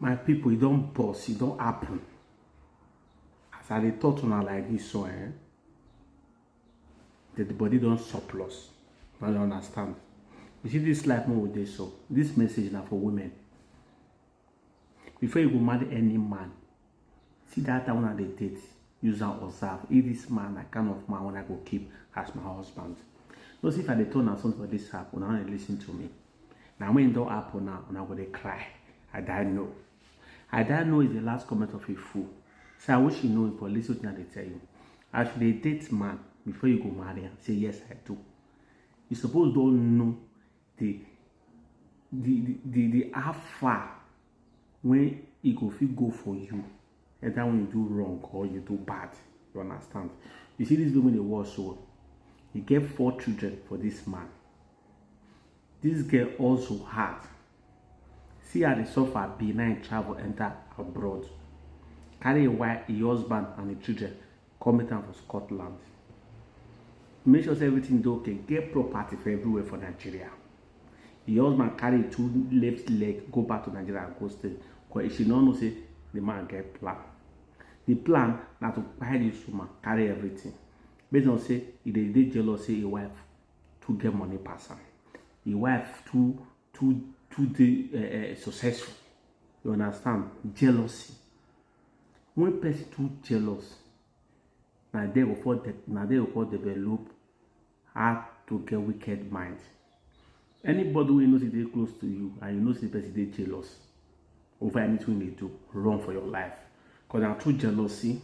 My people, it don't bust, it don't happen. As I dey talk to now like this, so the body don't surplus. I don't understand. You see this life more with this, so this message now for women. Before you go marry any man, see that time when they date, use and observe. If this man, I kind of man when I go keep as my husband. No, see if I dey turn on something for this happen, now they listen to me. Now when it don't happen now, and I go they cry. I don't know. I don't know is the last comment of a fool. So I wish you know it, but listen to what they tell you. As they date man before you go marry and say yes I do. You suppose don't know the how far when it go fit go for you, either when you do wrong or you do bad. You understand? You see this woman in the war, so he get 4 children for this man. This girl also had. See how they suffer behind travel enter abroad. Carry a wife, a husband, and the children come down from Scotland. Make sure everything is okay. Get property for everywhere for Nigeria. The husband carry 2 left leg, go back to Nigeria and go stay. Because she don't know say the man get plan. The plan now to buy this woman, carry everything. Based on say if they jealous, say a wife to get money pass her. A wife too successful. You understand? Jealousy. When person too jealous, now they will develop how to get wicked mind. Anybody who knows they close to you and you know the person they jealous over anything they do, run for your life. Because now through jealousy,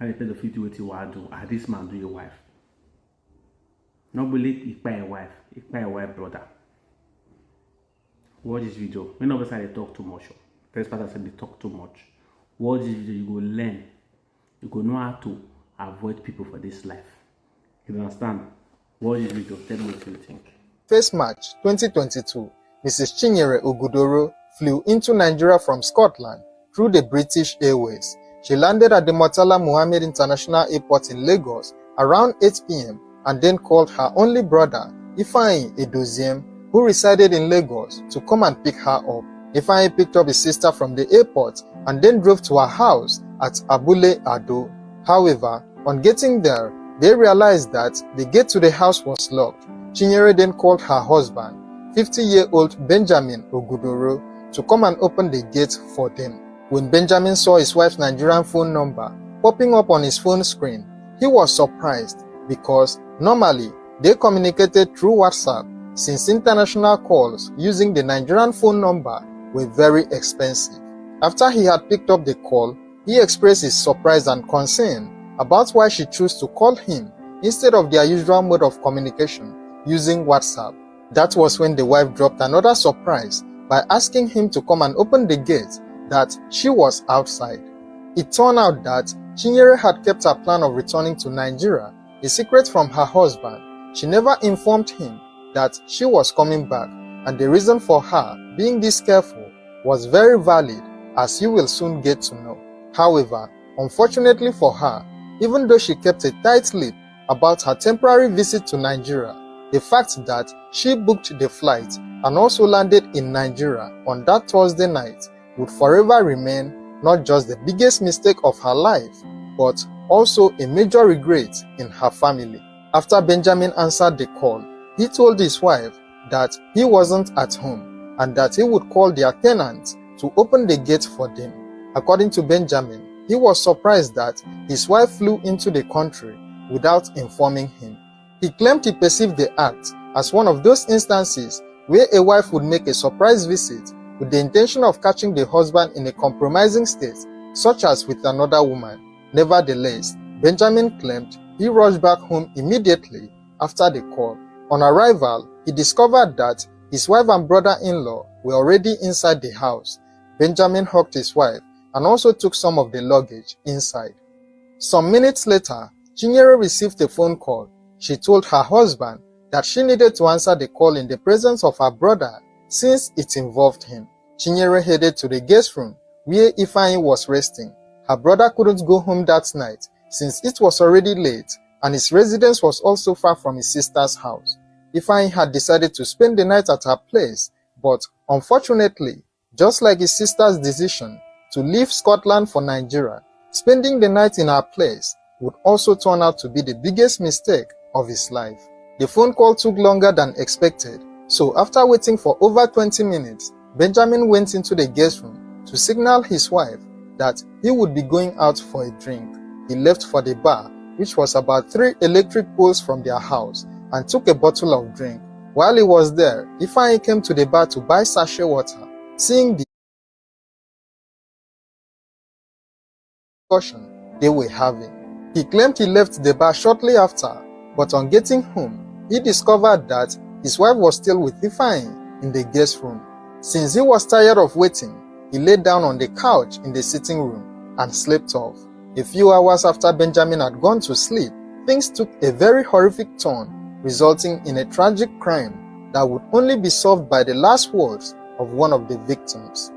and the person feel what you want to do, and this man do your wife. Not believe it by a wife brother. Watch this video. When of us I talk too much. First part I said they talk too much. Watch this video, you go learn. You go know how to avoid people for this life. You understand? Watch this video, tell me what you think. 1st March 2022, Mrs. Chinyere Ogudoro flew into Nigeria from Scotland through the British Airways. She landed at the Murtala Muhammed International Airport in Lagos around 8 p.m. and then called her only brother, Ifeanyi Edoziem, who resided in Lagos, to come and pick her up. Ifeanyi picked up his sister from the airport and then drove to her house at Abule Ado. However, on getting there, they realized that the gate to the house was locked. Chinyere then called her husband, 50-year-old Benjamin Ogudoro, to come and open the gate for them. When Benjamin saw his wife's Nigerian phone number popping up on his phone screen, he was surprised because normally they communicated through WhatsApp, since international calls using the Nigerian phone number were very expensive. After he had picked up the call, he expressed his surprise and concern about why she chose to call him instead of their usual mode of communication using WhatsApp. That was when the wife dropped another surprise by asking him to come and open the gate that she was outside. It turned out that Chinyere had kept her plan of returning to Nigeria a secret from her husband. She never informed him that she was coming back, and the reason for her being this careful was very valid, as you will soon get to know. However, unfortunately for her, even though she kept a tight lip about her temporary visit to Nigeria, the fact that she booked the flight and also landed in Nigeria on that Thursday night would forever remain not just the biggest mistake of her life, but also a major regret in her family. After Benjamin answered the call, he told his wife that he wasn't at home and that he would call their tenant to open the gate for them. According to Benjamin, he was surprised that his wife flew into the country without informing him. He claimed he perceived the act as one of those instances where a wife would make a surprise visit with the intention of catching the husband in a compromising state, such as with another woman. Nevertheless, Benjamin claimed he rushed back home immediately after the call. On arrival, he discovered that his wife and brother-in-law were already inside the house. Benjamin hugged his wife and also took some of the luggage inside. Some minutes later, Chinyere received a phone call. She told her husband that she needed to answer the call in the presence of her brother since it involved him. Chinyere headed to the guest room where Ifeanyi was resting. Her brother couldn't go home that night since it was already late and his residence was also far from his sister's house. Ifeanyi had decided to spend the night at her place, but unfortunately, just like his sister's decision to leave Scotland for Nigeria. Spending the night in her place would also turn out to be the biggest mistake of his life. The phone call took longer than expected, so after waiting for over 20 minutes, Benjamin went into the guest room to signal his wife that he would be going out for a drink. He left for the bar, which was about 3 electric poles from their house, and took a bottle of drink. While he was there, Ifeanyi came to the bar to buy sachet water. Seeing the discussion they were having, he claimed he left the bar shortly after, but on getting home, he discovered that his wife was still with Ifeanyi in the guest room. Since he was tired of waiting, he lay down on the couch in the sitting room and slept off. A few hours after Benjamin had gone to sleep, things took a very horrific turn, resulting in a tragic crime that would only be solved by the last words of one of the victims.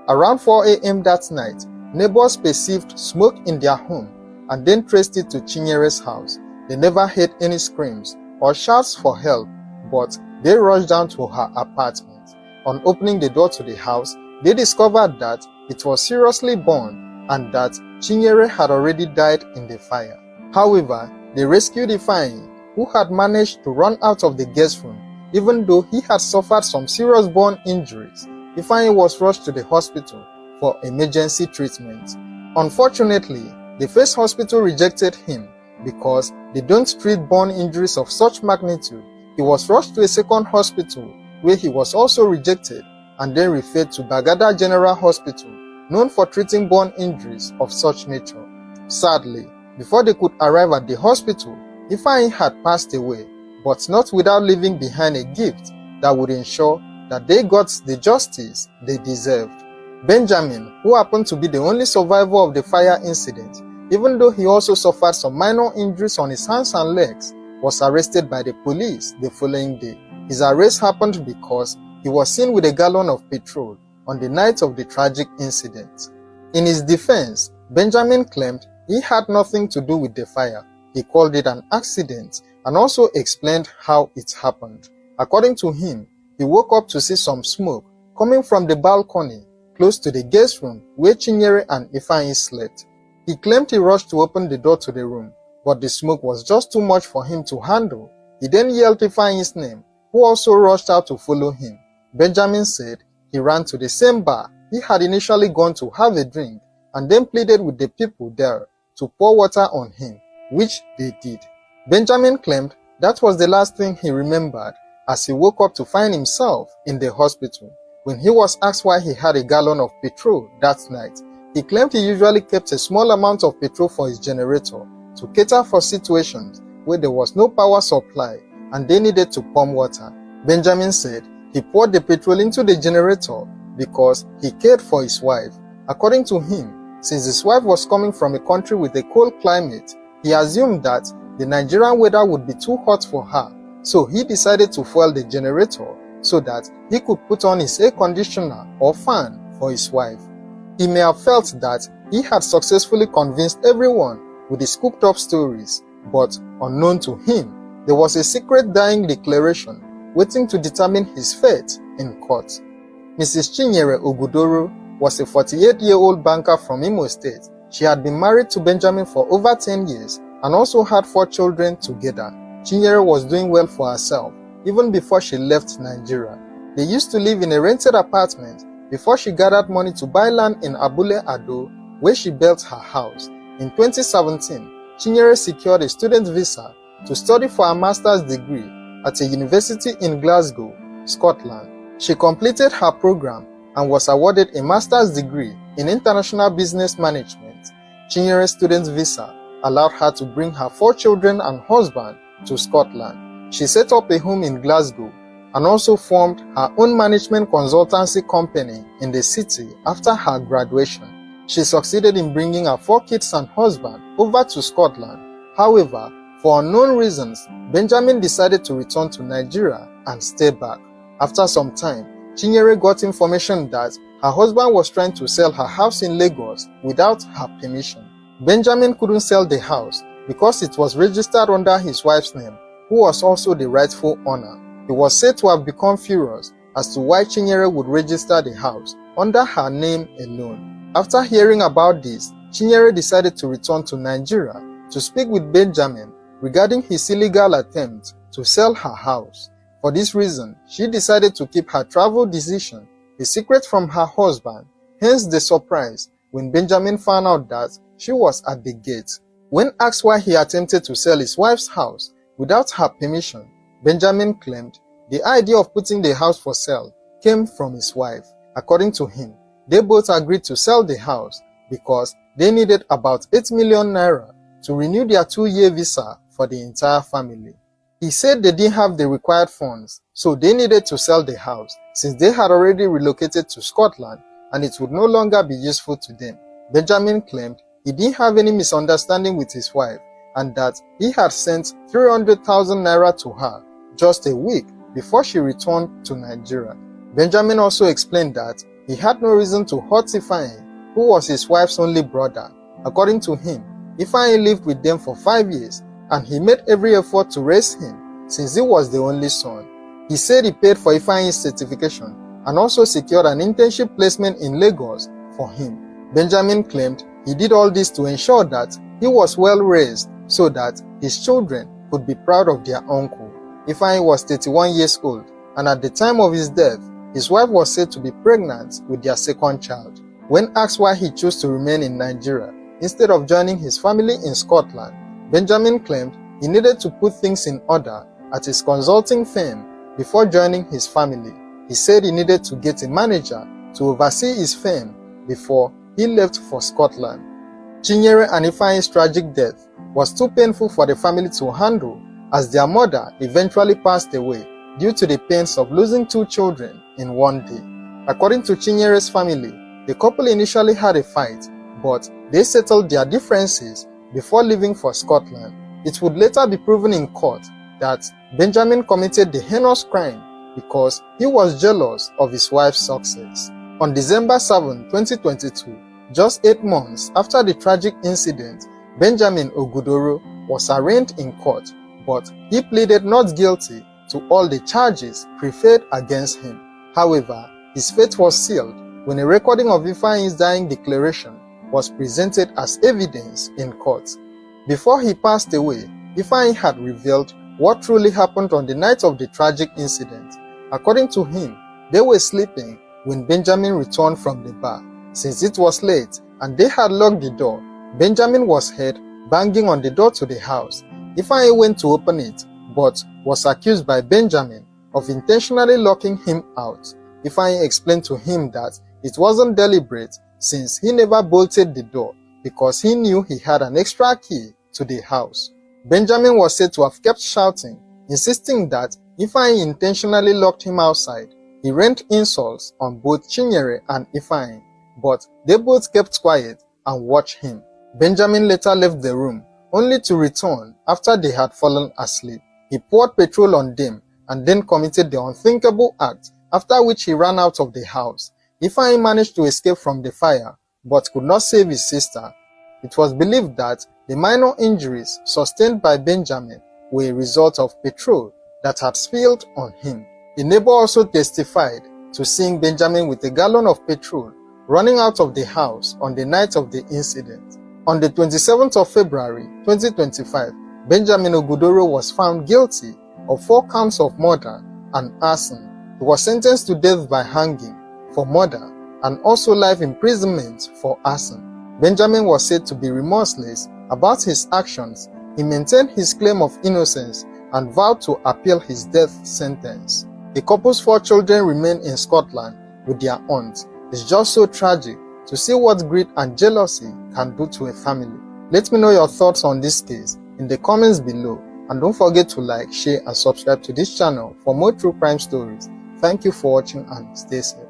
Around 4 a.m. that night, neighbors perceived smoke in their home and then traced it to Chinyere's house. They never heard any screams or shouts for help, but they rushed down to her apartment. On opening the door to the house, they discovered that it was seriously burned and that Chinyere had already died in the fire. However, they rescued Ifeanyi, who had managed to run out of the guest room. Even though he had suffered some serious burn injuries, Ifeanyi was rushed to the hospital for emergency treatment. Unfortunately, the first hospital rejected him because they don't treat burn injuries of such magnitude. He was rushed to a second hospital where he was also rejected and then referred to Bagada General Hospital, known for treating burn injuries of such nature. Sadly, before they could arrive at the hospital, Ifeanyi had passed away, but not without leaving behind a gift that would ensure that they got the justice they deserved. Benjamin, who happened to be the only survivor of the fire incident, even though he also suffered some minor injuries on his hands and legs, was arrested by the police the following day. His arrest happened because he was seen with a gallon of petrol on the night of the tragic incident. In his defense, Benjamin claimed he had nothing to do with the fire. He called it an accident and also explained how it happened. According to him, he woke up to see some smoke coming from the balcony close to the guest room where Chinyere and Ifeanyi slept. He claimed he rushed to open the door to the room, but the smoke was just too much for him to handle. He then yelled Ifeanyi's name, who also rushed out to follow him. Benjamin said he ran to the same bar he had initially gone to have a drink and then pleaded with the people there to pour water on him, which they did. Benjamin claimed that was the last thing he remembered as he woke up to find himself in the hospital. When he was asked why he had a gallon of petrol that night, he claimed he usually kept a small amount of petrol for his generator to cater for situations where there was no power supply and they needed to pump water. Benjamin said he poured the petrol into the generator because he cared for his wife. According to him, since his wife was coming from a country with a cold climate, he assumed that the Nigerian weather would be too hot for her, so he decided to fuel the generator so that he could put on his air conditioner or fan for his wife. He may have felt that he had successfully convinced everyone with his cooked up stories, but unknown to him, there was a secret dying declaration waiting to determine his fate in court. Mrs. Chinyere Ogudoro was a 48-year-old banker from Imo State. She had been married to Benjamin for over 10 years and also had 4 children together. Chinyere was doing well for herself even before she left Nigeria. They used to live in a rented apartment before she gathered money to buy land in Abule Ado, where she built her house. In 2017, Chinyere secured a student visa to study for a master's degree at a university in Glasgow, Scotland. She completed her program and was awarded a master's degree in international business management. Chinyere's student visa allowed her to bring her 4 children and husband to Scotland. She set up a home in Glasgow and also formed her own management consultancy company in the city after her graduation. She succeeded in bringing her 4 kids and husband over to Scotland. However, for unknown reasons, Benjamin decided to return to Nigeria and stay back. After some time, Chinyere got information that her husband was trying to sell her house in Lagos without her permission. Benjamin couldn't sell the house because it was registered under his wife's name, who was also the rightful owner. He was said to have become furious as to why Chinyere would register the house under her name alone. After hearing about this, Chinyere decided to return to Nigeria to speak with Benjamin regarding his illegal attempt to sell her house. For this reason, she decided to keep her travel decision a secret from her husband, hence the surprise when Benjamin found out that she was at the gate. When asked why he attempted to sell his wife's house without her permission, Benjamin claimed the idea of putting the house for sale came from his wife. According to him, they both agreed to sell the house because they needed about 8 million naira to renew their 2-year visa for the entire family. He said they didn't have the required funds, so they needed to sell the house since they had already relocated to Scotland and it would no longer be useful to them. Benjamin claimed he didn't have any misunderstanding with his wife and that he had sent 300,000 naira to her just a week before she returned to Nigeria. Benjamin also explained that he had no reason to hurt Ifeanyi, who was his wife's only brother. According to him, Ifeanyi lived with them for 5 years and he made every effort to raise him since he was the only son. He said he paid for Ifeanyi's certification and also secured an internship placement in Lagos for him. Benjamin claimed he did all this to ensure that he was well raised so that his children could be proud of their uncle. Ifeanyi was 31 years old and at the time of his death, his wife was said to be pregnant with their second child. When asked why he chose to remain in Nigeria instead of joining his family in Scotland, Benjamin claimed he needed to put things in order at his consulting firm before joining his family. He said he needed to get a manager to oversee his firm before he left for Scotland. Chinyere and Ifeanyi's tragic death was too painful for the family to handle as their mother eventually passed away due to the pains of losing 2 children in one day. According to Chinyere's family, the couple initially had a fight, but they settled their differences before leaving for Scotland. It would later be proven in court that Benjamin committed the heinous crime because he was jealous of his wife's success. On December 7, 2022, just 8 months after the tragic incident, Benjamin Ogudoro was arraigned in court, but he pleaded not guilty to all the charges preferred against him. However, his fate was sealed when a recording of Ifeanyi's dying declaration was presented as evidence in court. Before he passed away, Ifeanyi had revealed what truly happened on the night of the tragic incident. According to him, they were sleeping when Benjamin returned from the bar. Since it was late and they had locked the door, Benjamin was heard banging on the door to the house. Ifeanyi went to open it, but was accused by Benjamin of intentionally locking him out. Ifeanyi explained to him that it wasn't deliberate since he never bolted the door because he knew he had an extra key to the house. Benjamin was said to have kept shouting, insisting that Ifeanyi intentionally locked him outside. He rained insults on both Chinyere and Ifeanyi, but they both kept quiet and watched him. Benjamin later left the room, only to return after they had fallen asleep. He poured petrol on them and then committed the unthinkable act, after which he ran out of the house. Ifeanyi managed to escape from the fire, but could not save his sister. It was believed that the minor injuries sustained by Benjamin were a result of petrol that had spilled on him. A neighbor also testified to seeing Benjamin with a gallon of petrol running out of the house on the night of the incident. On the 27th of February 2025, Benjamin Ogudoro was found guilty of 4 counts of murder and arson. He was sentenced to death by hanging for murder and also life imprisonment for arson. Benjamin was said to be remorseless about his actions. He maintained his claim of innocence and vowed to appeal his death sentence. The couple's 4 children remain in Scotland with their aunt. It's just so tragic to see what greed and jealousy can do to a family. Let me know your thoughts on this case in the comments below, and don't forget to like, share and subscribe to this channel for more true crime stories. Thank you for watching and stay safe.